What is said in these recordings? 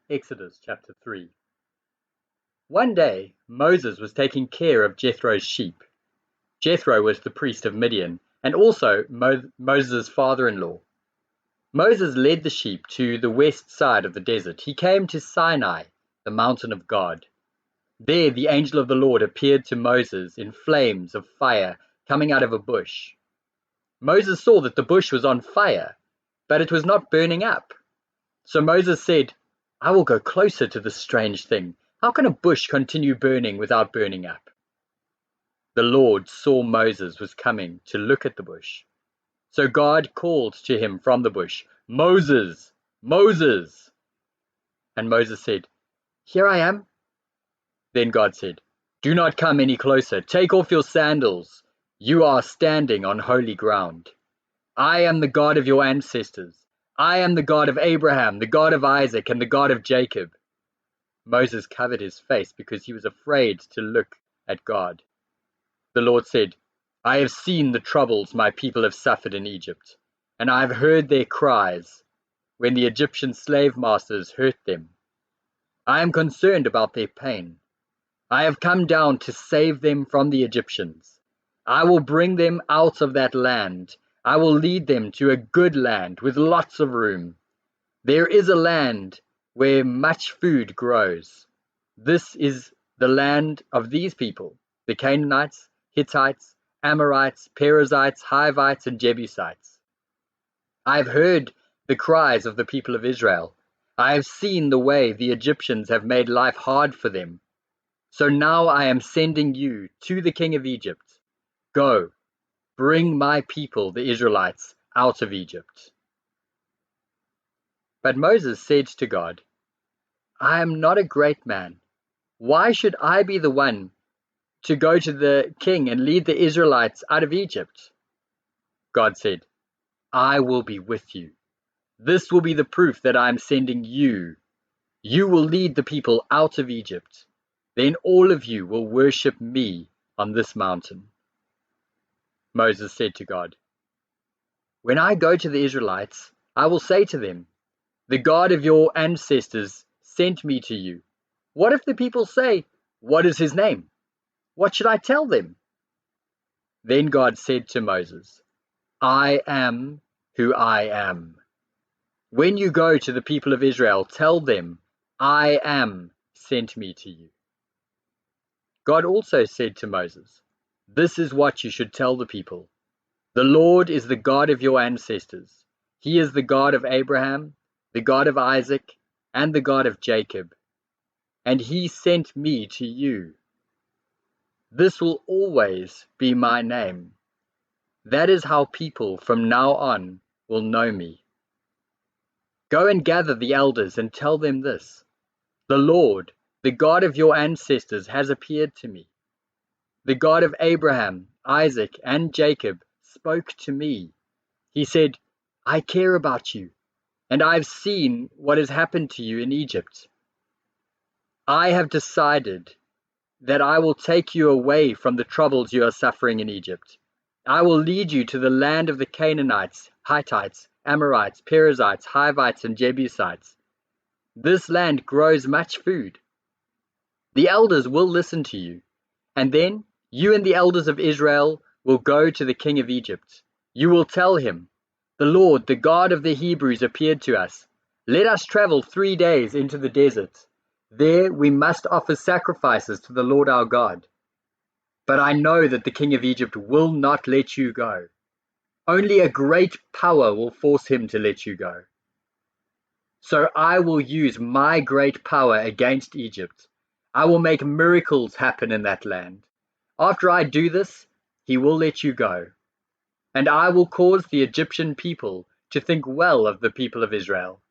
Exodus chapter 3. One day Moses was taking care of Jethro's sheep. Jethro was the priest of Midian and also Moses' father-in-law. Moses led the sheep to the west side of the desert. He came to Sinai, the mountain of God. There the angel of the Lord appeared to Moses in flames of fire coming out of a bush. Moses saw that the bush was on fire, but it was not burning up. So Moses said, "I will go closer to this strange thing. How can a bush continue burning without burning up?" The Lord saw Moses was coming to look at the bush. So God called to him from the bush, "Moses, Moses." And Moses said, "Here I am." Then God said, "Do not come any closer. Take off your sandals. You are standing on holy ground. I am the God of your ancestors. I am the God of Abraham, the God of Isaac, and the God of Jacob." Moses covered his face because he was afraid to look at God. The Lord said, "I have seen the troubles my people have suffered in Egypt, and I have heard their cries when the Egyptian slave masters hurt them. I am concerned about their pain. I have come down to save them from the Egyptians. I will bring them out of that land. I will lead them to a good land with lots of room. There is a land where much food grows. This is the land of these people, the Canaanites, Hittites, Amorites, Perizzites, Hivites, and Jebusites. I have heard the cries of the people of Israel. I have seen the way the Egyptians have made life hard for them. So now I am sending you to the king of Egypt. Go, bring my people, the Israelites, out of Egypt." But Moses said to God, "I am not a great man. Why should I be the one to go to the king and lead the Israelites out of Egypt?" God said, "I will be with you. This will be the proof that I am sending you. You will lead the people out of Egypt. Then all of you will worship me on this mountain." Moses said to God, "When I go to the Israelites, I will say to them, 'The God of your ancestors sent me to you.' What if the people say, 'What is his name?' What should I tell them?" Then God said to Moses, "I am who I am. When you go to the people of Israel, tell them, 'I am sent me to you.'" God also said to Moses, "This is what you should tell the people. The Lord is the God of your ancestors. He is the God of Abraham, the God of Isaac, and the God of Jacob. And he sent me to you. This will always be my name. That is how people from now on will know me. Go and gather the elders and tell them this. The Lord, the God of your ancestors, has appeared to me. The God of Abraham, Isaac, and Jacob spoke to me. He said, 'I care about you, and I have seen what has happened to you in Egypt. I have decided that I will take you away from the troubles you are suffering in Egypt. I will lead you to the land of the Canaanites, Hittites, Amorites, Perizzites, Hivites, and Jebusites. This land grows much food. The elders will listen to you, and then you and the elders of Israel will go to the king of Egypt. You will tell him, 'The Lord, the God of the Hebrews, appeared to us. Let us travel 3 days into the desert. There we must offer sacrifices to the Lord our God. But I know that the king of Egypt will not let you go. Only a great power will force him to let you go. So I will use my great power against Egypt. I will make miracles happen in that land. After I do this, he will let you go. And I will cause the Egyptian people to think well of the people of Israel.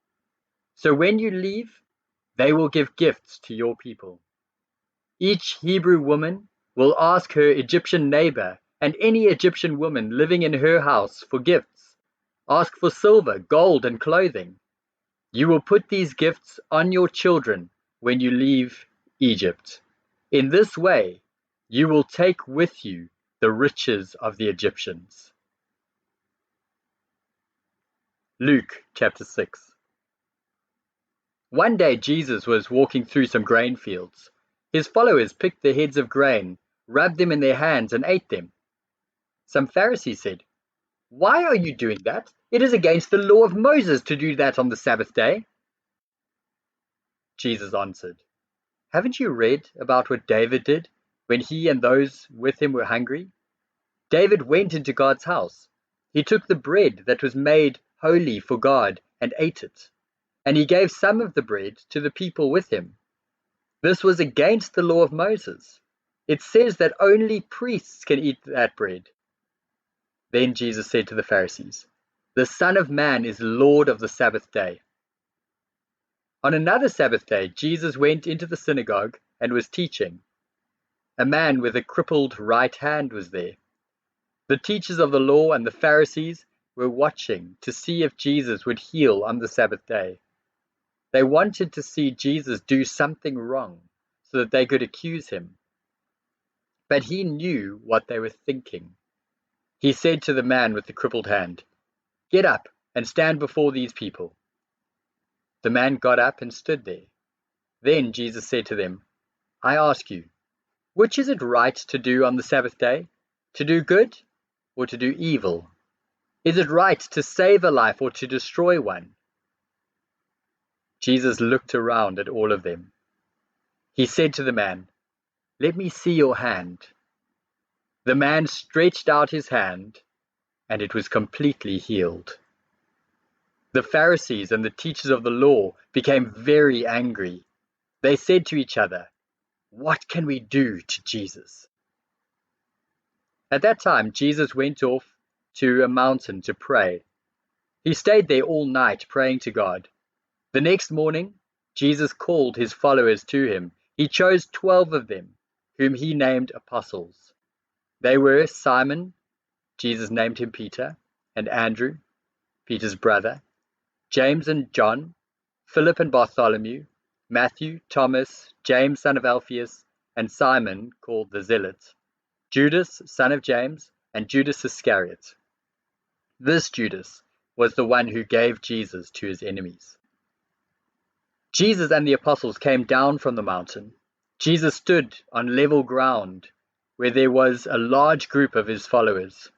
So when you leave, they will give gifts to your people. Each Hebrew woman will ask her Egyptian neighbor and any Egyptian woman living in her house for gifts. Ask for silver, gold, and clothing. You will put these gifts on your children when you leave Egypt. In this way, you will take with you the riches of the Egyptians." Luke chapter 6. One day Jesus was walking through some grain fields. His followers picked the heads of grain, rubbed them in their hands, and ate them. Some Pharisees said, "Why are you doing that? It is against the law of Moses to do that on the Sabbath day." Jesus answered, "Haven't you read about what David did when he and those with him were hungry? David went into God's house. He took the bread that was made holy for God and ate it, and he gave some of the bread to the people with him. This was against the law of Moses. It says that only priests can eat that bread." Then Jesus said to the Pharisees, "The Son of Man is Lord of the Sabbath day." On another Sabbath day, Jesus went into the synagogue and was teaching. A man with a crippled right hand was there. The teachers of the law and the Pharisees were watching to see if Jesus would heal on the Sabbath day. They wanted to see Jesus do something wrong so that they could accuse him. But he knew what they were thinking. He said to the man with the crippled hand, "Get up and stand before these people." The man got up and stood there. Then Jesus said to them, "I ask you, which is it right to do on the Sabbath day? To do good or to do evil? Is it right to save a life or to destroy one?" Jesus looked around at all of them. He said to the man, "Let me see your hand." The man stretched out his hand, and it was completely healed. The Pharisees and the teachers of the law became very angry. They said to each other, "What can we do to Jesus?" At that time, Jesus went off to a mountain to pray. He stayed there all night praying to God. The next morning, Jesus called his followers to him. He chose 12 of them, whom he named apostles. They were Simon, Jesus named him Peter, and Andrew, Peter's brother, James and John, Philip and Bartholomew, Matthew, Thomas, James son of Alphaeus, and Simon called the Zealot, Judas son of James, and Judas Iscariot. This Judas was the one who gave Jesus to his enemies. Jesus and the apostles came down from the mountain. Jesus stood on level ground where there was a large group of his followers.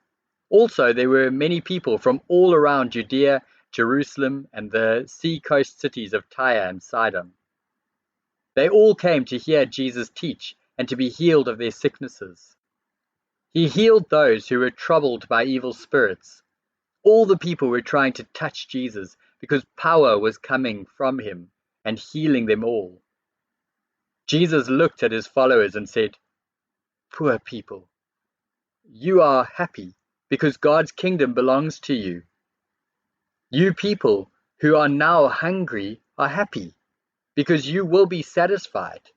Also, there were many people from all around Judea, Jerusalem, and the sea-coast cities of Tyre and Sidon. They all came to hear Jesus teach and to be healed of their sicknesses. He healed those who were troubled by evil spirits. All the people were trying to touch Jesus because power was coming from him and healing them all. Jesus looked at his followers and said, "Poor people, you are happy because God's kingdom belongs to you. You people who are now hungry are happy because you will be satisfied.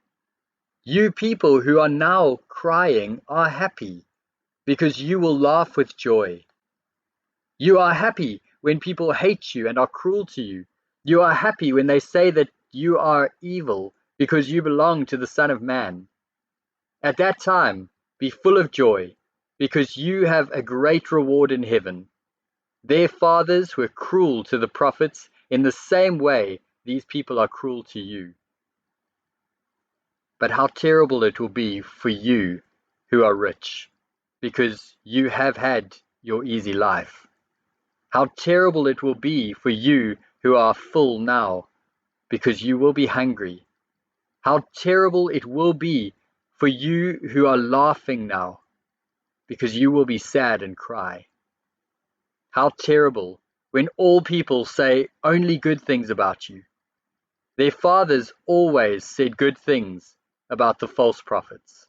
You people who are now crying are happy because you will laugh with joy. You are happy when people hate you and are cruel to you. You are happy when they say that you are evil because you belong to the Son of Man. At that time, be full of joy because you have a great reward in heaven. Their fathers were cruel to the prophets in the same way these people are cruel to you. But how terrible it will be for you who are rich, because you have had your easy life. How terrible it will be for you who are full now, because you will be hungry. How terrible it will be for you who are laughing now, because you will be sad and cry. How terrible when all people say only good things about you. Their fathers always said good things about the false prophets.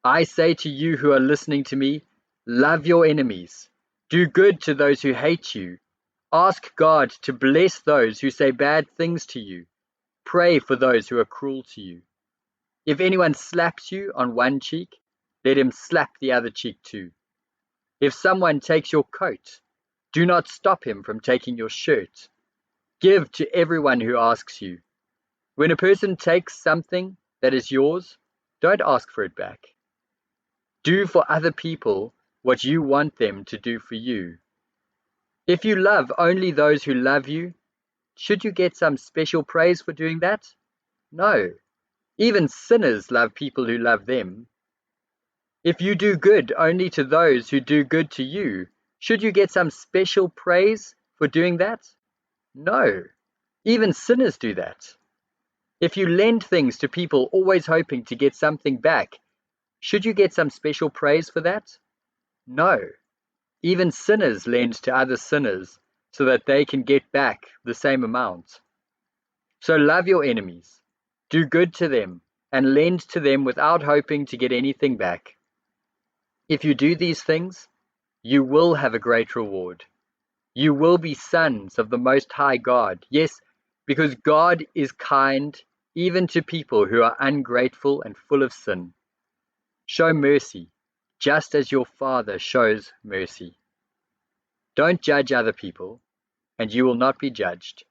I say to you who are listening to me, love your enemies. Do good to those who hate you. Ask God to bless those who say bad things to you. Pray for those who are cruel to you. If anyone slaps you on one cheek, let him slap the other cheek too. If someone takes your coat, do not stop him from taking your shirt. Give to everyone who asks you. When a person takes something that is yours, don't ask for it back. Do for other people what you want them to do for you. If you love only those who love you, Should you get some special praise for doing that? No. Even sinners love people who love them. If you do good only to those who do good to you, should you get some special praise for doing that? No. Even sinners do that. If you lend things to people always hoping to get something back, should you get some special praise for that? No. Even sinners lend to other sinners so that they can get back the same amount. So love your enemies, do good to them, and lend to them without hoping to get anything back. If you do these things, you will have a great reward. You will be sons of the Most High God. Yes, because God is kind even to people who are ungrateful and full of sin. Show mercy, just as your Father shows mercy. Don't judge other people, and you will not be judged.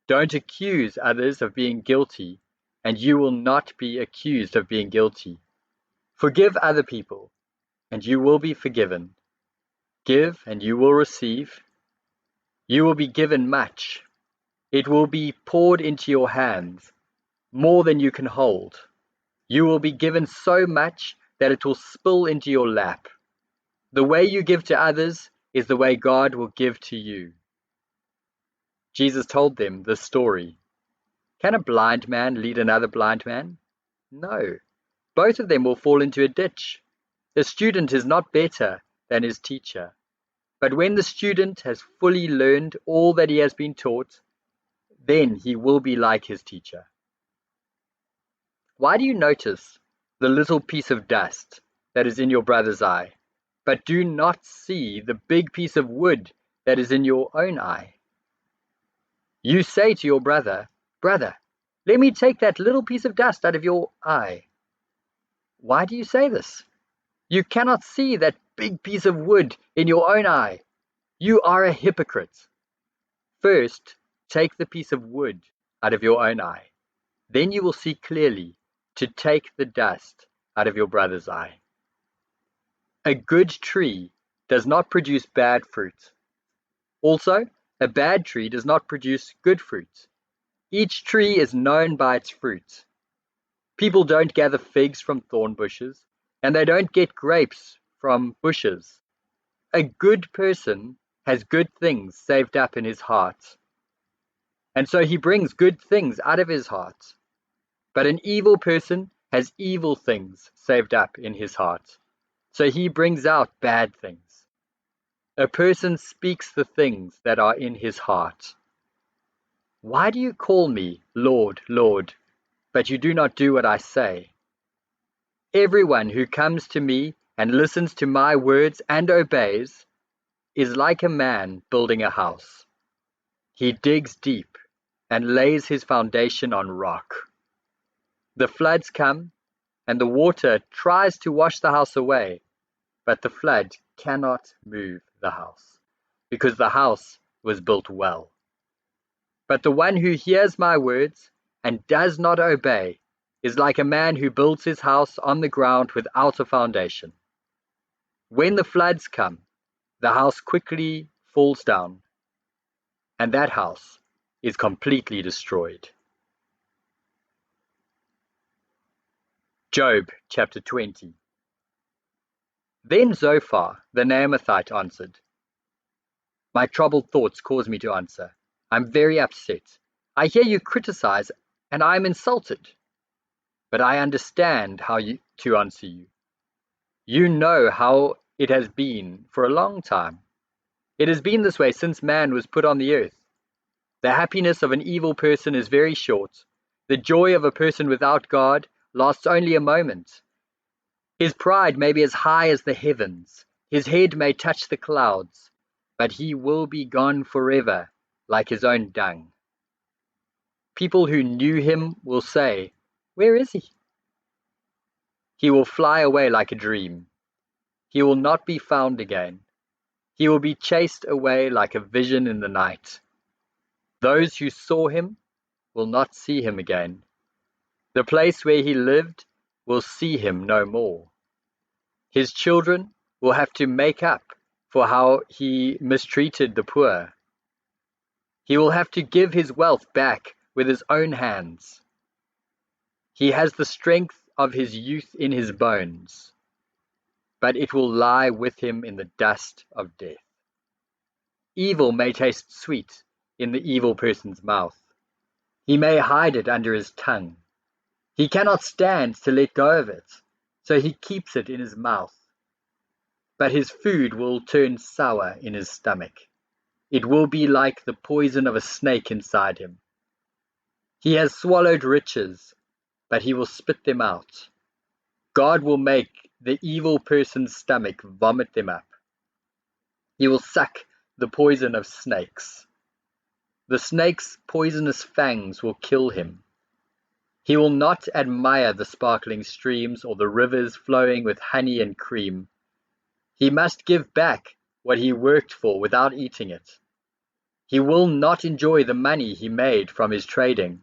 Don't accuse others of being guilty, and you will not be accused of being guilty. Forgive other people, and you will be forgiven. Give, and you will receive. You will be given much. It will be poured into your hands, more than you can hold. You will be given so much that it will spill into your lap. The way you give to others is the way God will give to you. Jesus told them this story. Can a blind man lead another blind man? No. Both of them will fall into a ditch. The student is not better than his teacher. But when the student has fully learned all that he has been taught, then he will be like his teacher. Why do you notice the little piece of dust that is in your brother's eye, but do not see the big piece of wood that is in your own eye? You say to your brother, "Brother, let me take that little piece of dust out of your eye." Why do you say this? You cannot see that big piece of wood in your own eye. You are a hypocrite. First, take the piece of wood out of your own eye. Then you will see clearly to take the dust out of your brother's eye. A good tree does not produce bad fruit. Also, a bad tree does not produce good fruit. Each tree is known by its fruit. People don't gather figs from thorn bushes, and they don't get grapes from bushes. A good person has good things saved up in his heart, and so he brings good things out of his heart. But an evil person has evil things saved up in his heart, so he brings out bad things. A person speaks the things that are in his heart. Why do you call me Lord, Lord, but you do not do what I say? Everyone who comes to me and listens to my words and obeys is like a man building a house. He digs deep and lays his foundation on rock. The floods come, and the water tries to wash the house away, but the flood cannot move the house, because the house was built well. But the one who hears my words and does not obey is like a man who builds his house on the ground without a foundation. When the floods come, the house quickly falls down, and that house is completely destroyed. Job chapter 20. Then Zophar the Naamathite answered, "My troubled thoughts cause me to answer. I'm very upset. I hear you criticize, and I am insulted. But I understand to answer you. You know how it has been for a long time. It has been this way since man was put on the earth. The happiness of an evil person is very short. The joy of a person without God lasts only a moment. His pride may be as high as the heavens. His head may touch the clouds, but he will be gone forever, like his own dung. People who knew him will say, 'Where is he?' He will fly away like a dream. He will not be found again. He will be chased away like a vision in the night. Those who saw him will not see him again. The place where he lived will see him no more. His children will have to make up for how he mistreated the poor. He will have to give his wealth back with his own hands. He has the strength of his youth in his bones, but it will lie with him in the dust of death. Evil may taste sweet in the evil person's mouth. He may hide it under his tongue. He cannot stand to let go of it, so he keeps it in his mouth. But his food will turn sour in his stomach. It will be like the poison of a snake inside him. He has swallowed riches, but he will spit them out. God will make the evil person's stomach vomit them up. He will suck the poison of snakes. The snake's poisonous fangs will kill him. He will not admire the sparkling streams or the rivers flowing with honey and cream. He must give back what he worked for without eating it. He will not enjoy the money he made from his trading.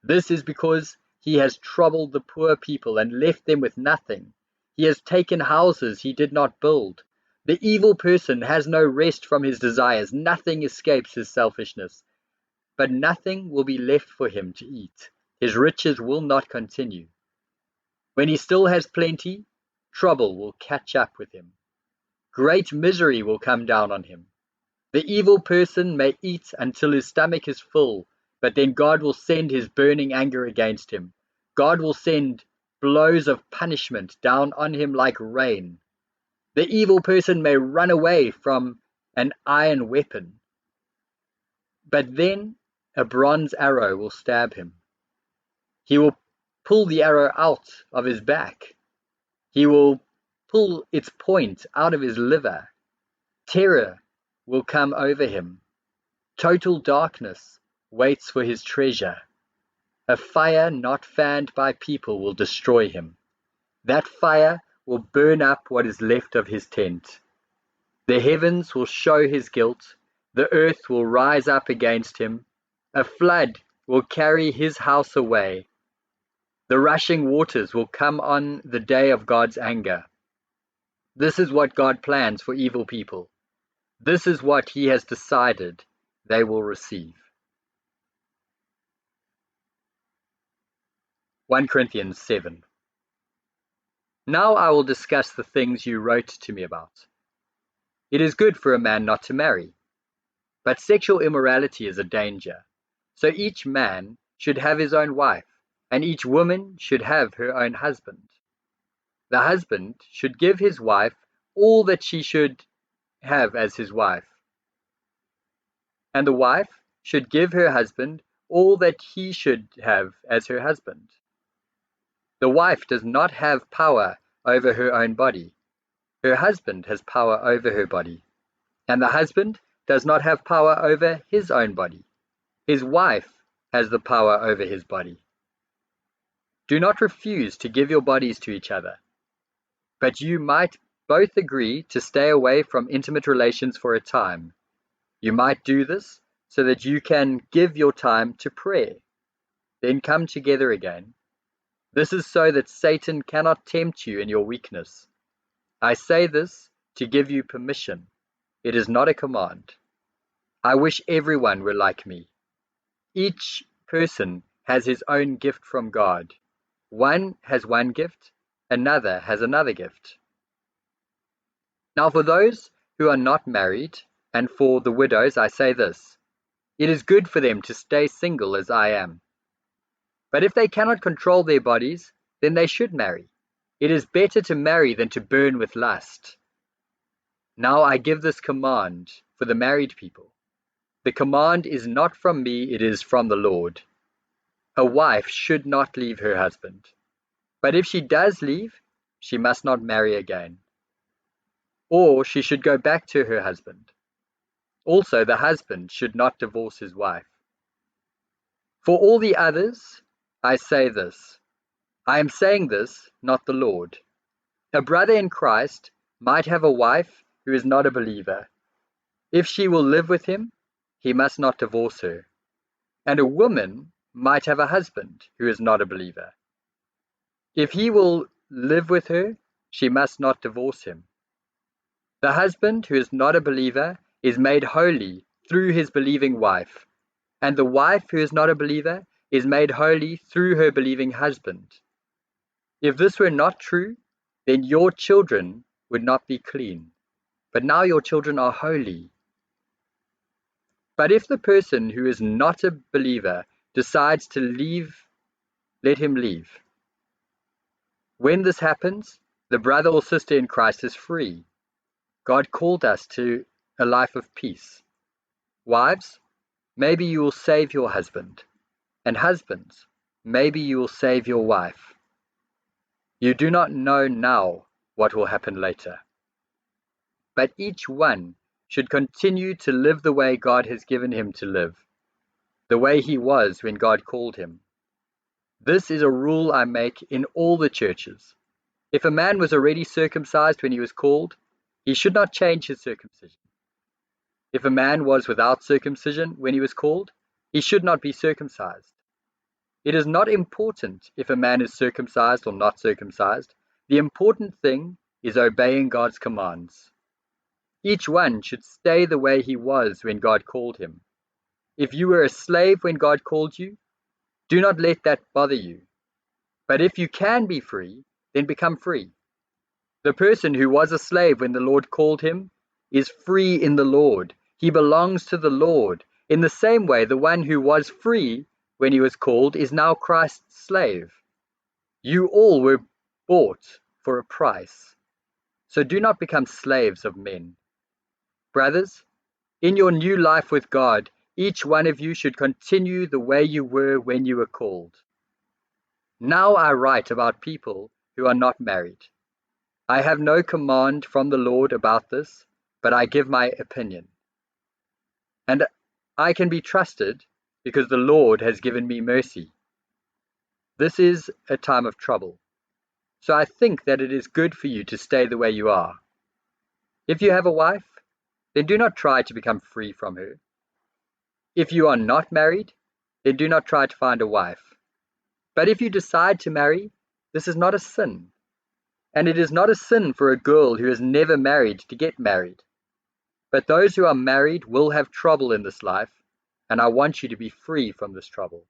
This is because he has troubled the poor people and left them with nothing. He has taken houses he did not build. The evil person has no rest from his desires. Nothing escapes his selfishness. But nothing will be left for him to eat. His riches will not continue. When he still has plenty, trouble will catch up with him. Great misery will come down on him. The evil person may eat until his stomach is full, but then God will send his burning anger against him. God will send blows of punishment down on him like rain. The evil person may run away from an iron weapon, but then a bronze arrow will stab him. He will pull the arrow out of his back. He will pull its point out of his liver. Terror will come over him. Total darkness waits for his treasure. A fire not fanned by people will destroy him. That fire will burn up what is left of his tent. The heavens will show his guilt. The earth will rise up against him. A flood will carry his house away. The rushing waters will come on the day of God's anger. This is what God plans for evil people. This is what he has decided they will receive. 1 Corinthians 7. Now I will discuss the things you wrote to me about. It is good for a man not to marry, but sexual immorality is a danger. So each man should have his own wife, and each woman should have her own husband. The husband should give his wife all that she should have as his wife, and the wife should give her husband all that he should have as her husband. The wife does not have power over her own body. Her husband has power over her body, and the husband does not have power over his own body. His wife has the power over his body. Do not refuse to give your bodies to each other, but you might both agree to stay away from intimate relations for a time. You might do this so that you can give your time to prayer, then come together again. This is so that Satan cannot tempt you in your weakness. I say this to give you permission. It is not a command. I wish everyone were like me. Each person has his own gift from God. One has one gift, another has another gift. Now for those who are not married, and for the widows, I say this: it is good for them to stay single as I am. But if they cannot control their bodies, then they should marry. It is better to marry than to burn with lust. Now I give this command for the married people. The command is not from me, it is from the Lord. A wife should not leave her husband. But if she does leave, she must not marry again. Or she should go back to her husband. Also, the husband should not divorce his wife. For all the others, I say this. I am saying this, not the Lord. A brother in Christ might have a wife who is not a believer. If she will live with him, he must not divorce her. And a woman might have a husband who is not a believer. If he will live with her, she must not divorce him. The husband who is not a believer is made holy through his believing wife, And the wife who is not a believer is made holy through her believing husband. If this were not true, then your children would not be clean, but now your children are holy. But if the person who is not a believer decides to leave, let him leave. When this happens, the brother or sister in Christ is free. God called us to a life of peace. Wives, maybe you will save your husband, and husbands, maybe you will save your wife. You do not know now what will happen later. But each one should continue to live the way God has given him to live, the way he was when God called him. This is a rule I make in all the churches. If a man was already circumcised when he was called, he should not change his circumcision. If a man was without circumcision when he was called, he should not be circumcised. It is not important if a man is circumcised or not circumcised. The important thing is obeying God's commands. Each one should stay the way he was when God called him. If you were a slave when God called you, do not let that bother you. But if you can be free, then become free. The person who was a slave when the Lord called him is free in the Lord. He belongs to the Lord. In the same way, the one who was free when he was called is now Christ's slave. You all were bought for a price. So do not become slaves of men. Brothers, in your new life with God, each one of you should continue the way you were when you were called. Now I write about people who are not married. I have no command from the Lord about this, but I give my opinion. And I can be trusted because the Lord has given me mercy. This is a time of trouble, so I think that it is good for you to stay the way you are. If you have a wife, then do not try to become free from her. If you are not married, then do not try to find a wife. But if you decide to marry, this is not a sin. And it is not a sin for a girl who is never married to get married. But those who are married will have trouble in this life, and I want you to be free from this trouble.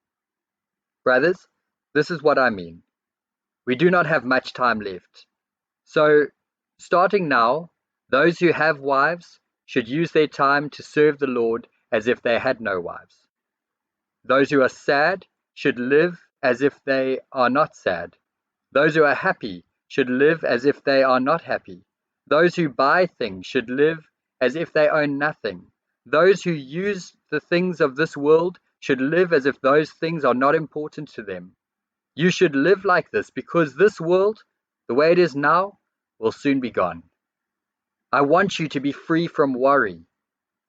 Brothers, this is what I mean. We do not have much time left. So, starting now, those who have wives should use their time to serve the Lord as if they had no wives. Those who are sad should live as if they are not sad. Those who are happy should live as if they are not happy. Those who buy things should live as if they own nothing. Those who use the things of this world should live as if those things are not important to them. You should live like this because this world, the way it is now, will soon be gone. I want you to be free from worry.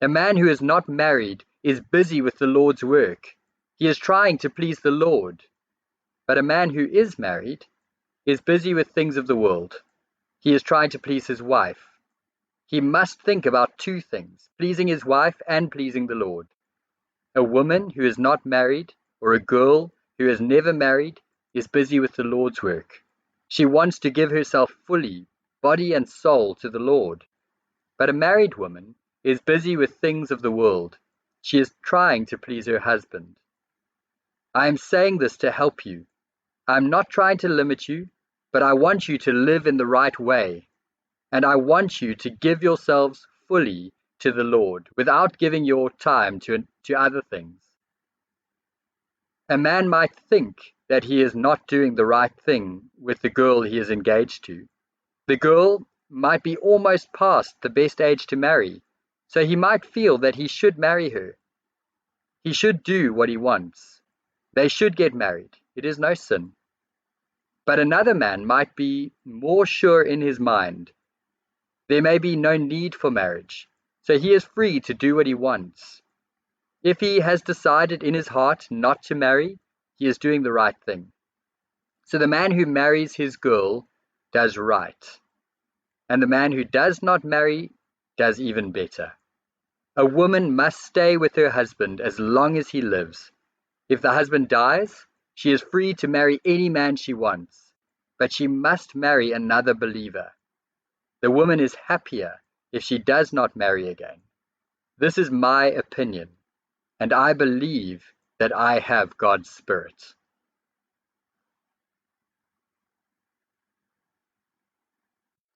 A man who is not married is busy with the Lord's work. He is trying to please the Lord. But a man who is married is busy with things of the world. He is trying to please his wife. He must think about two things, pleasing his wife and pleasing the Lord. A woman who is not married, or a girl who is never married, is busy with the Lord's work. She wants to give herself fully, body and soul, to the Lord. But a married woman is busy with things of the world. She is trying to please her husband. I am saying this to help you. I am not trying to limit you, but I want you to live in the right way. And I want you to give yourselves fully to the Lord without giving your time to other things. A man might think that he is not doing the right thing with the girl he is engaged to. The girl might be almost past the best age to marry, so he might feel that he should marry her. He should do what he wants. They should get married. It is no sin. But another man might be more sure in his mind. There may be no need for marriage, so he is free to do what he wants. If he has decided in his heart not to marry, he is doing the right thing. So the man who marries his girl does right, and the man who does not marry does even better. A woman must stay with her husband as long as he lives. If the husband dies, she is free to marry any man she wants, but she must marry another believer. The woman is happier if she does not marry again. This is my opinion. and I believe that I have God's Spirit.